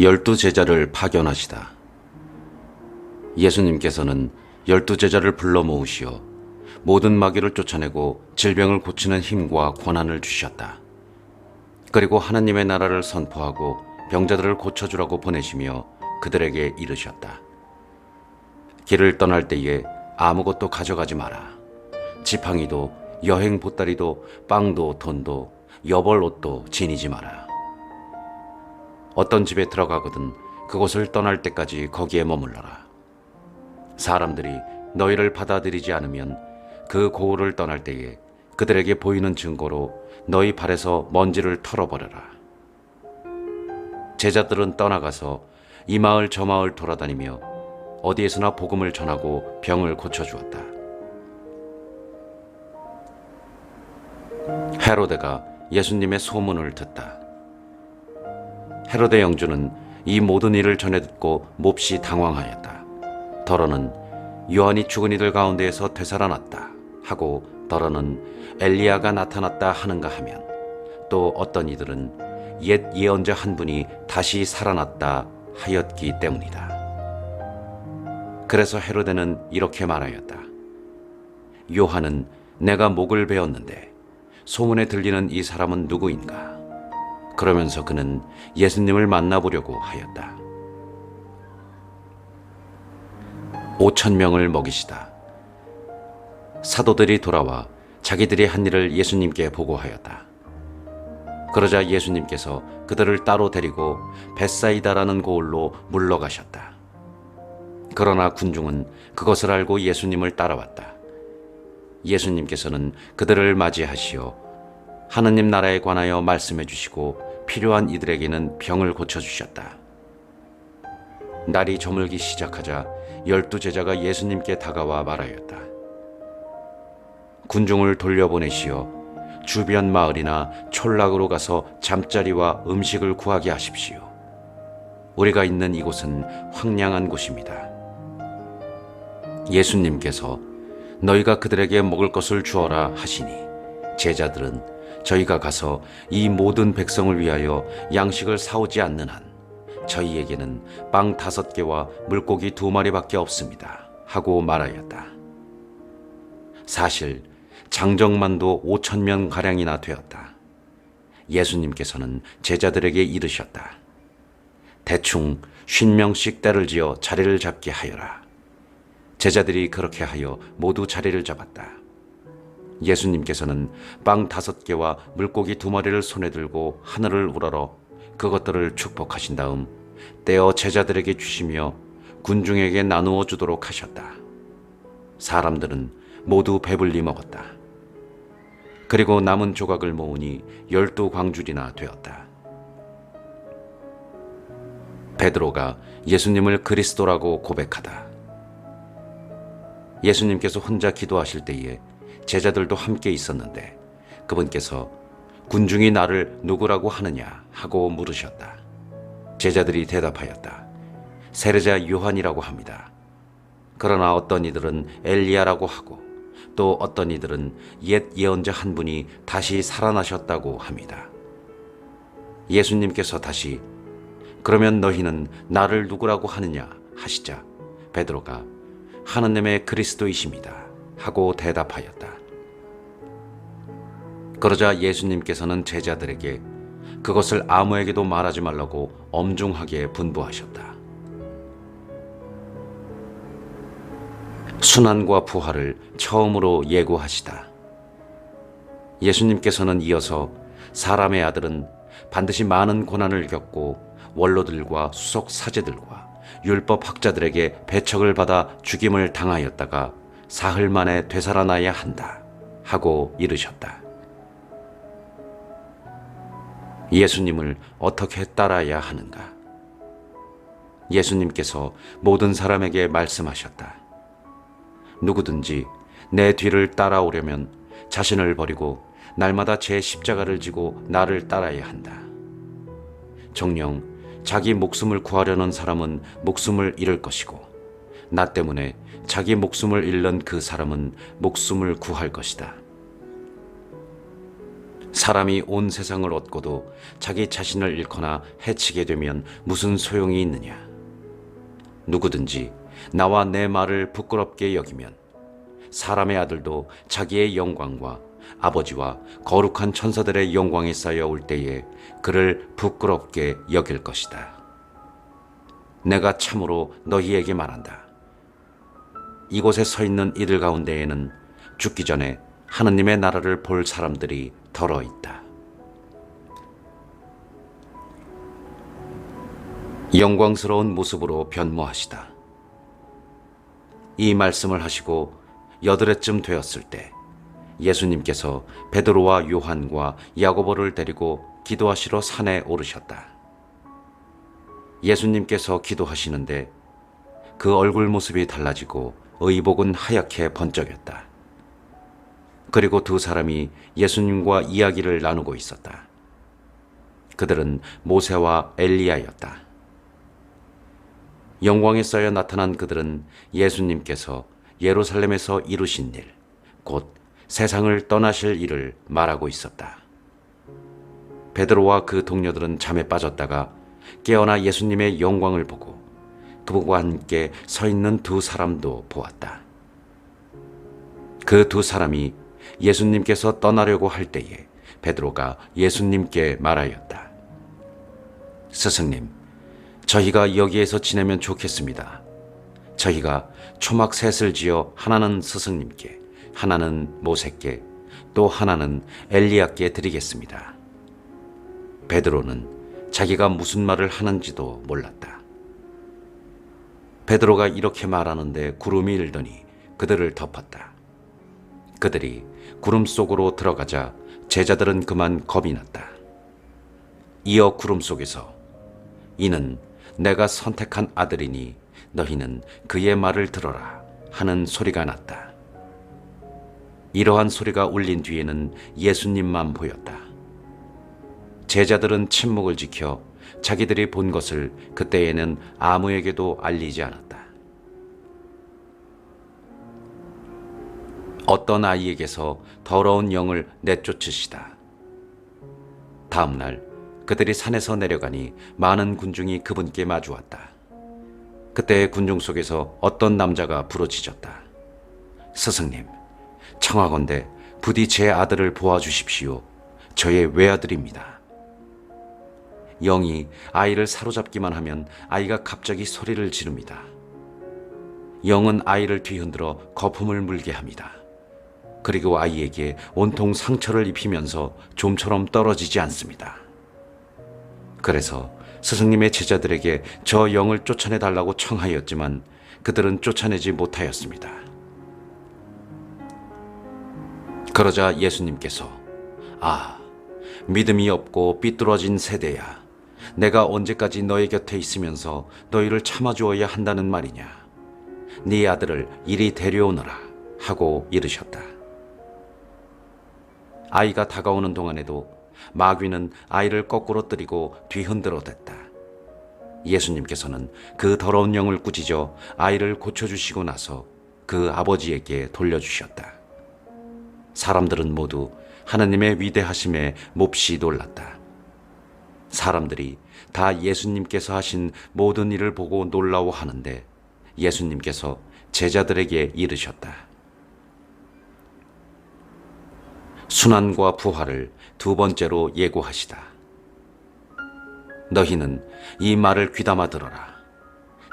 열두 제자를 파견하시다. 예수님께서는 열두 제자를 불러 모으시어 모든 마귀를 쫓아내고 질병을 고치는 힘과 권한을 주셨다. 그리고 하나님의 나라를 선포하고 병자들을 고쳐주라고 보내시며 그들에게 이르셨다. 길을 떠날 때에 아무것도 가져가지 마라. 지팡이도 여행 보따리도 빵도 돈도 여벌 옷도 지니지 마라. 어떤 집에 들어가거든 그곳을 떠날 때까지 거기에 머물러라. 사람들이 너희를 받아들이지 않으면 그 고을을 떠날 때에 그들에게 보이는 증거로 너희 발에서 먼지를 털어버려라. 제자들은 떠나가서 이 마을 저 마을 돌아다니며 어디에서나 복음을 전하고 병을 고쳐주었다. 헤로데가 예수님의 소문을 듣다. 헤로데 영주는 이 모든 일을 전해 듣고 몹시 당황하였다. 더러는 요한이 죽은 이들 가운데에서 되살아났다 하고, 더러는 엘리야가 나타났다 하는가 하면, 또 어떤 이들은 옛 예언자 한 분이 다시 살아났다 하였기 때문이다. 그래서 헤로데는 이렇게 말하였다. 요한은 내가 목을 베었는데 소문에 들리는 이 사람은 누구인가? 그러면서 그는 예수님을 만나보려고 하였다. 5,000명을 먹이시다. 사도들이 돌아와 자기들이 한 일을 예수님께 보고하였다. 그러자 예수님께서 그들을 따로 데리고 벳사이다라는 고을로 물러가셨다. 그러나 군중은 그것을 알고 예수님을 따라왔다. 예수님께서는 그들을 맞이하시어 하느님 나라에 관하여 말씀해 주시고 필요한 이들에게는 병을 고쳐주셨다. 날이 저물기 시작하자 12 제자가 예수님께 다가와 말하였다. 군중을 돌려보내시어 주변 마을이나 촌락으로 가서 잠자리와 음식을 구하게 하십시오. 우리가 있는 이곳은 황량한 곳입니다. 예수님께서 너희가 그들에게 먹을 것을 주어라 하시니, 제자들은 저희가 가서 이 모든 백성을 위하여 양식을 사오지 않는 한 저희에게는 빵 5개와 물고기 2마리밖에 없습니다 하고 말하였다. 사실 장정만도 5,000명 가량이나 되었다. 예수님께서는 제자들에게 이르셨다. 대충 50명씩 때를 지어 자리를 잡게 하여라. 제자들이 그렇게 하여 모두 자리를 잡았다. 예수님께서는 빵 5개와 물고기 2마리를 손에 들고 하늘을 우러러 그것들을 축복하신 다음 떼어 제자들에게 주시며 군중에게 나누어 주도록 하셨다. 사람들은 모두 배불리 먹었다. 그리고 남은 조각을 모으니 12광줄이나 되었다. 베드로가 예수님을 그리스도라고 고백하다. 예수님께서 혼자 기도하실 때에 제자들도 함께 있었는데 그분께서 군중이 나를 누구라고 하느냐 하고 물으셨다. 제자들이 대답하였다. 세례자 요한이라고 합니다. 그러나 어떤 이들은 엘리야라고 하고 또 어떤 이들은 옛 예언자 한 분이 다시 살아나셨다고 합니다. 예수님께서 다시 그러면 너희는 나를 누구라고 하느냐 하시자 베드로가 하느님의 그리스도이십니다 하고 대답하였다. 그러자 예수님께서는 제자들에게 그것을 아무에게도 말하지 말라고 엄중하게 분부하셨다. 순환과 부활을 처음으로 예고하시다. 예수님께서는 이어서 사람의 아들은 반드시 많은 고난을 겪고 원로들과 수석 사제들과 율법 학자들에게 배척을 받아 죽임을 당하였다가 사흘 만에 되살아나야 한다 하고 이르셨다. 예수님을 어떻게 따라야 하는가? 예수님께서 모든 사람에게 말씀하셨다. 누구든지 내 뒤를 따라오려면 자신을 버리고 날마다 제 십자가를 지고 나를 따라야 한다. 정녕 자기 목숨을 구하려는 사람은 목숨을 잃을 것이고 나 때문에 자기 목숨을 잃는 그 사람은 목숨을 구할 것이다. 사람이 온 세상을 얻고도 자기 자신을 잃거나 해치게 되면 무슨 소용이 있느냐? 누구든지 나와 내 말을 부끄럽게 여기면 사람의 아들도 자기의 영광과 아버지와 거룩한 천사들의 영광이 쌓여 올 때에 그를 부끄럽게 여길 것이다. 내가 참으로 너희에게 말한다. 이곳에 서 있는 이들 가운데에는 죽기 전에 하느님의 나라를 볼 사람들이 덜어 있다. 영광스러운 모습으로 변모하시다. 이 말씀을 하시고 여드레쯤 되었을 때 예수님께서 베드로와 요한과 야고보를 데리고 기도하시러 산에 오르셨다. 예수님께서 기도하시는데 그 얼굴 모습이 달라지고 의복은 하얗게 번쩍였다. 그리고 두 사람이 예수님과 이야기를 나누고 있었다. 그들은 모세와 엘리야였다. 영광에 쌓여 나타난 그들은 예수님께서 예루살렘에서 이루신 일, 곧 세상을 떠나실 일을 말하고 있었다. 베드로와 그 동료들은 잠에 빠졌다가 깨어나 예수님의 영광을 보고 그분과 함께 서 있는 두 사람도 보았다. 그 두 사람이 예수님께서 떠나려고 할 때에 베드로가 예수님께 말하였다. 스승님, 저희가 여기에서 지내면 좋겠습니다. 저희가 초막 셋을 지어 하나는 스승님께, 하나는 모세께, 또 하나는 엘리야께 드리겠습니다. 베드로는 자기가 무슨 말을 하는지도 몰랐다. 베드로가 이렇게 말하는데 구름이 일더니 그들을 덮었다. 그들이 구름 속으로 들어가자 제자들은 그만 겁이 났다. 이어 구름 속에서 이는 내가 선택한 아들이니 너희는 그의 말을 들어라 하는 소리가 났다. 이러한 소리가 울린 뒤에는 예수님만 보였다. 제자들은 침묵을 지켜 자기들이 본 것을 그때에는 아무에게도 알리지 않았다. 어떤 아이에게서 더러운 영을 내쫓으시다. 다음 날 그들이 산에서 내려가니 많은 군중이 그분께 마주왔다. 그때 군중 속에서 어떤 남자가 부르짖었다. 스승님, 청하건대 부디 제 아들을 보아주십시오. 저의 외아들입니다. 영이 아이를 사로잡기만 하면 아이가 갑자기 소리를 지릅니다. 영은 아이를 뒤흔들어 거품을 물게 합니다. 그리고 아이에게 온통 상처를 입히면서 좀처럼 떨어지지 않습니다. 그래서 스승님의 제자들에게 저 영을 쫓아내달라고 청하였지만 그들은 쫓아내지 못하였습니다. 그러자 예수님께서 믿음이 없고 삐뚤어진 세대야, 내가 언제까지 너희 곁에 있으면서 너희를 참아주어야 한다는 말이냐. 네 아들을 이리 데려오너라 하고 이르셨다. 아이가 다가오는 동안에도 마귀는 아이를 거꾸로 뜨리고 뒤흔들어 댔다. 예수님께서는 그 더러운 영을 꾸짖어 아이를 고쳐주시고 나서 그 아버지에게 돌려주셨다. 사람들은 모두 하나님의 위대하심에 몹시 놀랐다. 사람들이 다 예수님께서 하신 모든 일을 보고 놀라워하는데 예수님께서 제자들에게 이르셨다. 순환과 부활을 두 번째로 예고하시다. 너희는 이 말을 귀담아 들어라.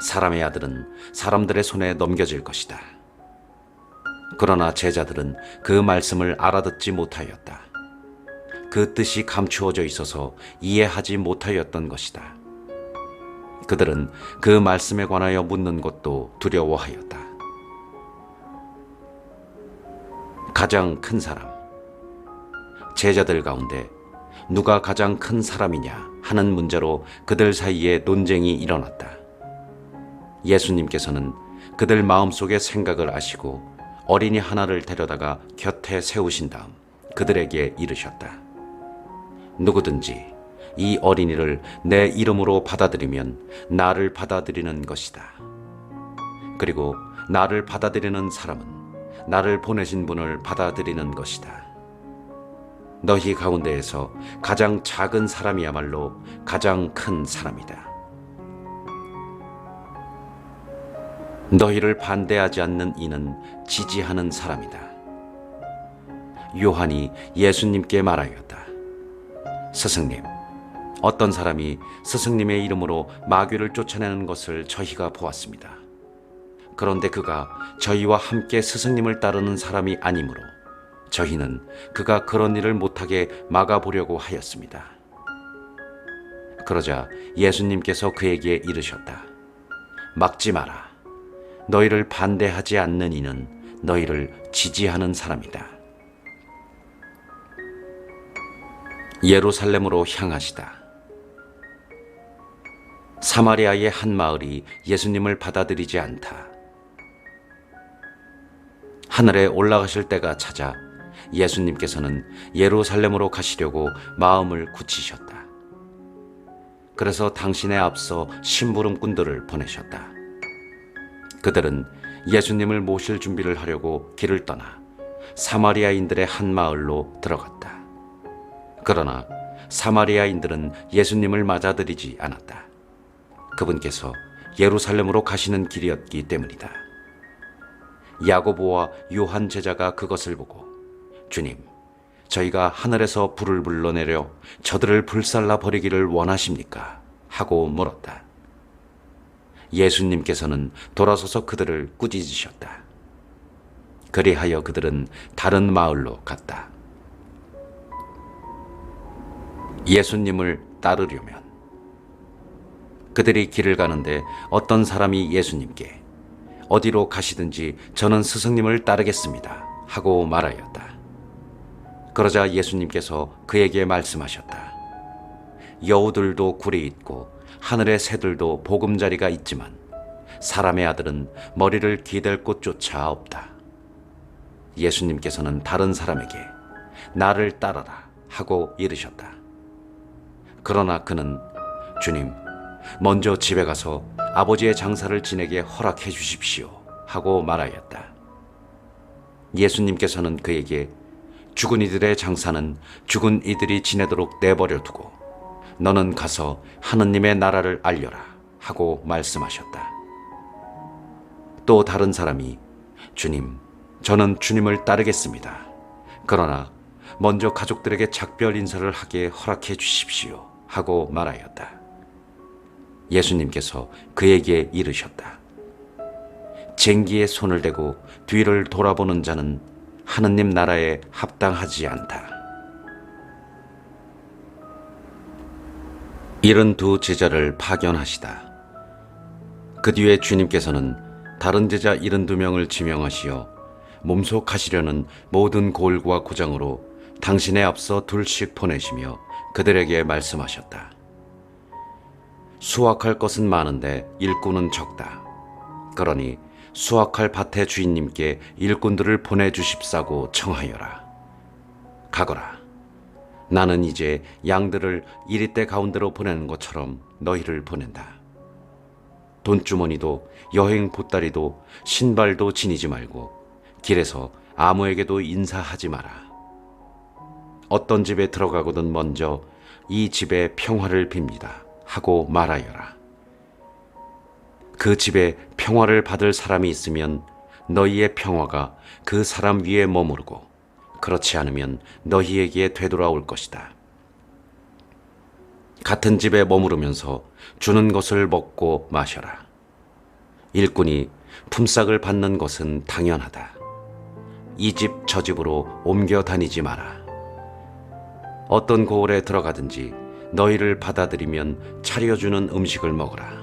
사람의 아들은 사람들의 손에 넘겨질 것이다. 그러나 제자들은 그 말씀을 알아듣지 못하였다. 그 뜻이 감추어져 있어서 이해하지 못하였던 것이다. 그들은 그 말씀에 관하여 묻는 것도 두려워하였다. 가장 큰 사람. 제자들 가운데 누가 가장 큰 사람이냐 하는 문제로 그들 사이에 논쟁이 일어났다. 예수님께서는 그들 마음속의 생각을 아시고 어린이 하나를 데려다가 곁에 세우신 다음 그들에게 이르셨다. 누구든지 이 어린이를 내 이름으로 받아들이면 나를 받아들이는 것이다. 그리고 나를 받아들이는 사람은 나를 보내신 분을 받아들이는 것이다. 너희 가운데에서 가장 작은 사람이야말로 가장 큰 사람이다. 너희를 반대하지 않는 이는 지지하는 사람이다. 요한이 예수님께 말하였다. 스승님, 어떤 사람이 스승님의 이름으로 마귀를 쫓아내는 것을 저희가 보았습니다. 그런데 그가 저희와 함께 스승님을 따르는 사람이 아니므로 저희는 그가 그런 일을 못하게 막아보려고 하였습니다. 그러자 예수님께서 그에게 이르셨다. 막지 마라. 너희를 반대하지 않는 이는 너희를 지지하는 사람이다. 예루살렘으로 향하시다. 사마리아의 한 마을이 예수님을 받아들이지 않다. 하늘에 올라가실 때가 찾아 예수님께서는 예루살렘으로 가시려고 마음을 굳히셨다. 그래서 당신에 앞서 심부름꾼들을 보내셨다. 그들은 예수님을 모실 준비를 하려고 길을 떠나 사마리아인들의 한 마을로 들어갔다. 그러나 사마리아인들은 예수님을 맞아들이지 않았다. 그분께서 예루살렘으로 가시는 길이었기 때문이다. 야고보와 요한 제자가 그것을 보고 주님, 저희가 하늘에서 불을 불러내려 저들을 불살라 버리기를 원하십니까? 하고 물었다. 예수님께서는 돌아서서 그들을 꾸짖으셨다. 그리하여 그들은 다른 마을로 갔다. 예수님을 따르려면 그들이 길을 가는데 어떤 사람이 예수님께 어디로 가시든지 저는 스승님을 따르겠습니다 하고 말하였다. 그러자 예수님께서 그에게 말씀하셨다. 여우들도 굴이 있고 하늘의 새들도 보금자리가 있지만 사람의 아들은 머리를 기댈 곳조차 없다. 예수님께서는 다른 사람에게 나를 따라라 하고 이르셨다. 그러나 그는 주님, 먼저 집에 가서 아버지의 장사를 지내게 허락해 주십시오 하고 말하였다. 예수님께서는 그에게 죽은 이들의 장사는 죽은 이들이 지내도록 내버려 두고 너는 가서 하느님의 나라를 알려라 하고 말씀하셨다. 또 다른 사람이 주님, 저는 주님을 따르겠습니다. 그러나 먼저 가족들에게 작별 인사를 하게 허락해 주십시오 하고 말하였다. 예수님께서 그에게 이르셨다. 쟁기에 손을 대고 뒤를 돌아보는 자는 하느님 나라에 합당하지 않다. 72 제자를 파견하시다. 그 뒤에 주님께서는 다른 제자 72명을 지명하시어 몸속하시려는 모든 골과 고장으로 당신의 앞서 둘씩 보내시며 그들에게 말씀하셨다. 수확할 것은 많은데 일꾼은 적다. 그러니 수확할 밭의 주인님께 일꾼들을 보내주십사고 청하여라. 가거라. 나는 이제 양들을 이리떼 가운데로 보내는 것처럼 너희를 보낸다. 돈주머니도 여행 보따리도 신발도 지니지 말고 길에서 아무에게도 인사하지 마라. 어떤 집에 들어가거든 먼저 이 집에 평화를 빕니다 하고 말하여라. 그 집에 평화를 받을 사람이 있으면 너희의 평화가 그 사람 위에 머무르고 그렇지 않으면 너희에게 되돌아올 것이다. 같은 집에 머무르면서 주는 것을 먹고 마셔라. 일꾼이 품삯을 받는 것은 당연하다. 이 집 저 집으로 옮겨 다니지 마라. 어떤 고을에 들어가든지 너희를 받아들이면 차려주는 음식을 먹으라.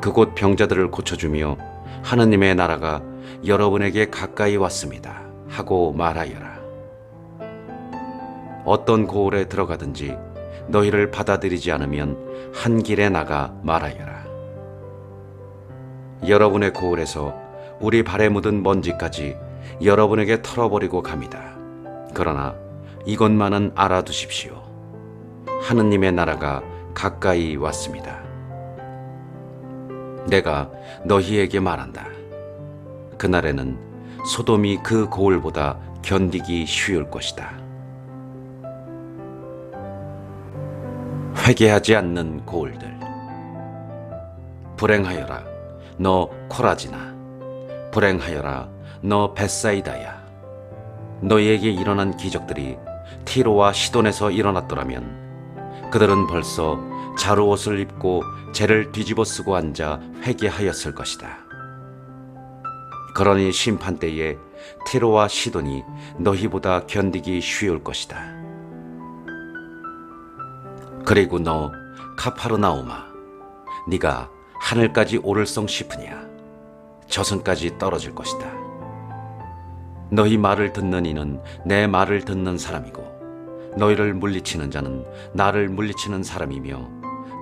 그곳 병자들을 고쳐주며 하느님의 나라가 여러분에게 가까이 왔습니다 하고 말하여라. 어떤 고을에 들어가든지 너희를 받아들이지 않으면 한 길에 나가 말하여라. 여러분의 고을에서 우리 발에 묻은 먼지까지 여러분에게 털어버리고 갑니다. 그러나 이것만은 알아두십시오. 하느님의 나라가 가까이 왔습니다. 내가 너희에게 말한다. 그날에는 소돔이 그 고을보다 견디기 쉬울 것이다. 회개하지 않는 고을들. 불행하여라 너 코라지나, 불행하여라 너 벳사이다야. 너희에게 일어난 기적들이 티로와 시돈에서 일어났더라면 그들은 벌써 자루옷을 입고 재를 뒤집어 쓰고 앉아 회개하였을 것이다. 그러니 심판 때에 티로와 시돈이 너희보다 견디기 쉬울 것이다. 그리고 너 카파르나움아, 네가 하늘까지 오를성 싶으냐? 저승까지 떨어질 것이다. 너희 말을 듣는 이는 내 말을 듣는 사람이고, 너희를 물리치는 자는 나를 물리치는 사람이며,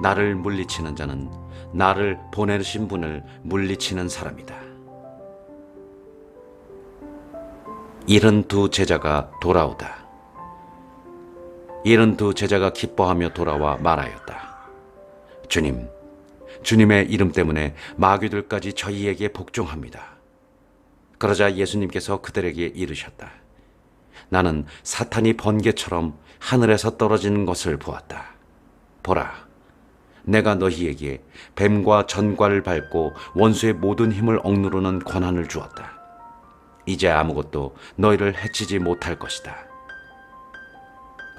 나를 물리치는 자는 나를 보내신 분을 물리치는 사람이다. 72 제자가 돌아오다. 72 제자가 기뻐하며 돌아와 말하였다. 주님, 주님의 이름 때문에 마귀들까지 저희에게 복종합니다. 그러자 예수님께서 그들에게 이르셨다. 나는 사탄이 번개처럼 하늘에서 떨어지는 것을 보았다. 보라, 내가 너희에게 뱀과 전과를 밟고 원수의 모든 힘을 억누르는 권한을 주었다. 이제 아무것도 너희를 해치지 못할 것이다.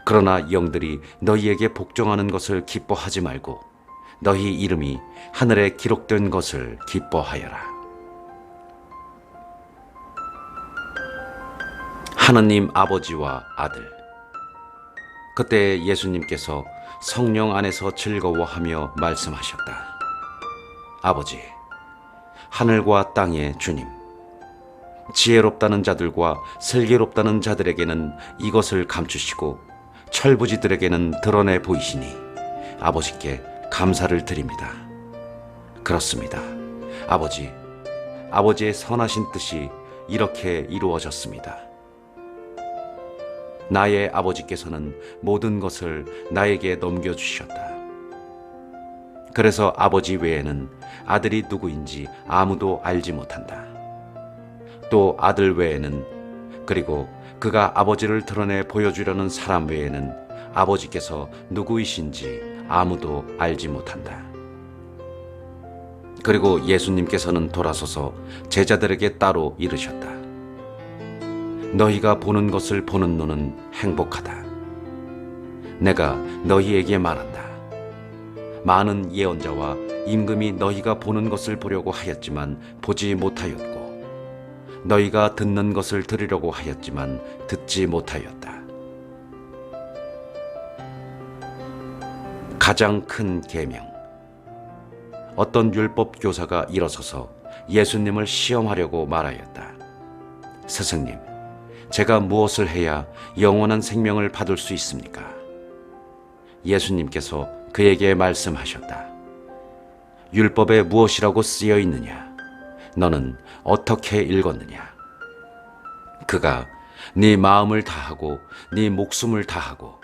그러나 영들이 너희에게 복종하는 것을 기뻐하지 말고 너희 이름이 하늘에 기록된 것을 기뻐하여라. 하느님 아버지와 아들. 그때 예수님께서 성령 안에서 즐거워하며 말씀하셨다. 아버지, 하늘과 땅의 주님, 지혜롭다는 자들과 슬기롭다는 자들에게는 이것을 감추시고 철부지들에게는 드러내 보이시니 아버지께 감사를 드립니다. 그렇습니다. 아버지, 아버지의 선하신 뜻이 이렇게 이루어졌습니다. 나의 아버지께서는 모든 것을 나에게 넘겨주셨다. 그래서 아버지 외에는 아들이 누구인지 아무도 알지 못한다. 또 아들 외에는, 그리고 그가 아버지를 드러내 보여주려는 사람 외에는 아버지께서 누구이신지 아무도 알지 못한다. 그리고 예수님께서는 돌아서서 제자들에게 따로 이르셨다. 너희가 보는 것을 보는 눈은 행복하다. 내가 너희에게 말한다. 많은 예언자와 임금이 너희가 보는 것을 보려고 하였지만 보지 못하였고, 너희가 듣는 것을 들으려고 하였지만 듣지 못하였다. 가장 큰 계명. 어떤 율법 교사가 일어서서 예수님을 시험하려고 말하였다. 스승님, 제가 무엇을 해야 영원한 생명을 받을 수 있습니까? 예수님께서 그에게 말씀하셨다. 율법에 무엇이라고 쓰여 있느냐? 너는 어떻게 읽었느냐? 그가 네 마음을 다하고 네 목숨을 다하고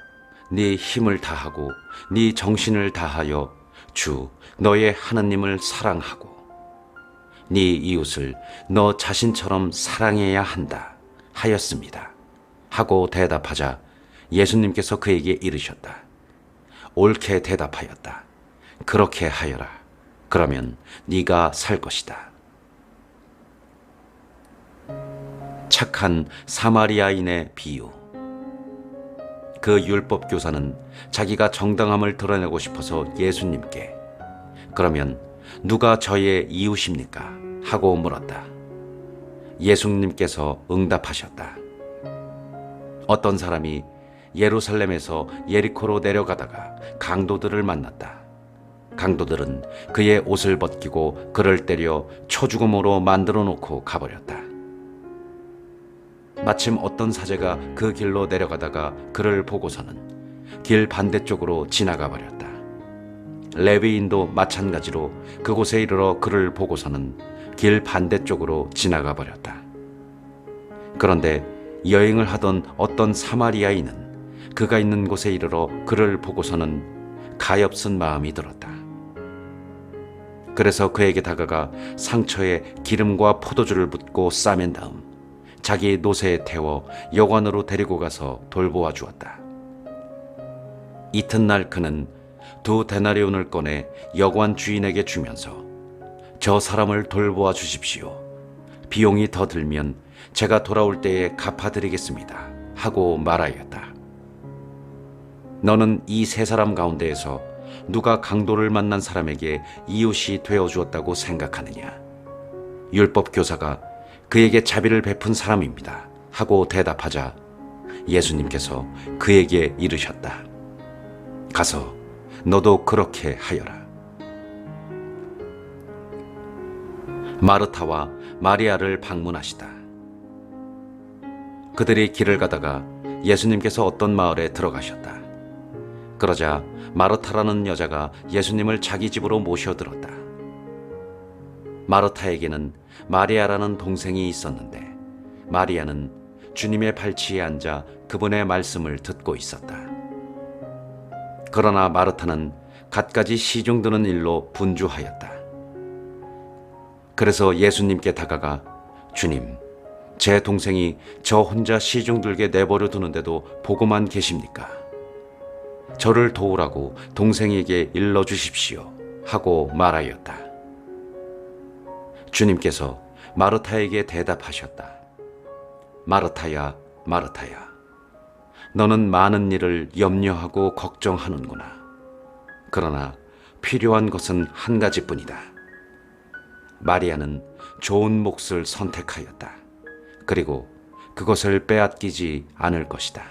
네 힘을 다하고 네 정신을 다하여 주 너의 하나님을 사랑하고 네 이웃을 너 자신처럼 사랑해야 한다 하였습니다. 하고 대답하자 예수님께서 그에게 이르셨다. 옳게 대답하였다. 그렇게 하여라. 그러면 네가 살 것이다. 착한 사마리아인의 비유. 그 율법 교사는 자기가 정당함을 드러내고 싶어서 예수님께 그러면 누가 저의 이웃입니까? 하고 물었다. 예수님께서 응답하셨다. 어떤 사람이 예루살렘에서 예리코로 내려가다가 강도들을 만났다. 강도들은 그의 옷을 벗기고 그를 때려 초죽음으로 만들어 놓고 가버렸다. 마침 어떤 사제가 그 길로 내려가다가 그를 보고서는 길 반대쪽으로 지나가 버렸다. 레위인도 마찬가지로 그곳에 이르러 그를 보고서는 길 반대쪽으로 지나가 버렸다. 그런데 여행을 하던 어떤 사마리아인은 그가 있는 곳에 이르러 그를 보고서는 가엾은 마음이 들었다. 그래서 그에게 다가가 상처에 기름과 포도주를 붓고 싸맨 다음 자기 노새에 태워 여관으로 데리고 가서 돌보아 주었다. 이튿날 그는 2데나리온을 꺼내 여관 주인에게 주면서 저 사람을 돌보아 주십시오. 비용이 더 들면 제가 돌아올 때에 갚아드리겠습니다. 하고 말하였다. 너는 이 세 사람 가운데에서 누가 강도를 만난 사람에게 이웃이 되어 주었다고 생각하느냐? 율법 교사가 그에게 자비를 베푼 사람입니다. 하고 대답하자 예수님께서 그에게 이르셨다. 가서 너도 그렇게 하여라. 마르타와 마리아를 방문하시다. 그들이 길을 가다가 예수님께서 어떤 마을에 들어가셨다. 그러자 마르타라는 여자가 예수님을 자기 집으로 모셔들었다. 마르타에게는 마리아라는 동생이 있었는데 마리아는 주님의 발치에 앉아 그분의 말씀을 듣고 있었다. 그러나 마르타는 갖가지 시중드는 일로 분주하였다. 그래서 예수님께 다가가 주님, 제 동생이 저 혼자 시중들게 내버려 두는데도 보고만 계십니까? 저를 도우라고 동생에게 일러주십시오. 하고 말하였다. 주님께서 마르타에게 대답하셨다. 마르타야, 마르타야. 너는 많은 일을 염려하고 걱정하는구나. 그러나 필요한 것은 한 가지뿐이다. 마리아는 좋은 몫을 선택하였다. 그리고 그것을 빼앗기지 않을 것이다.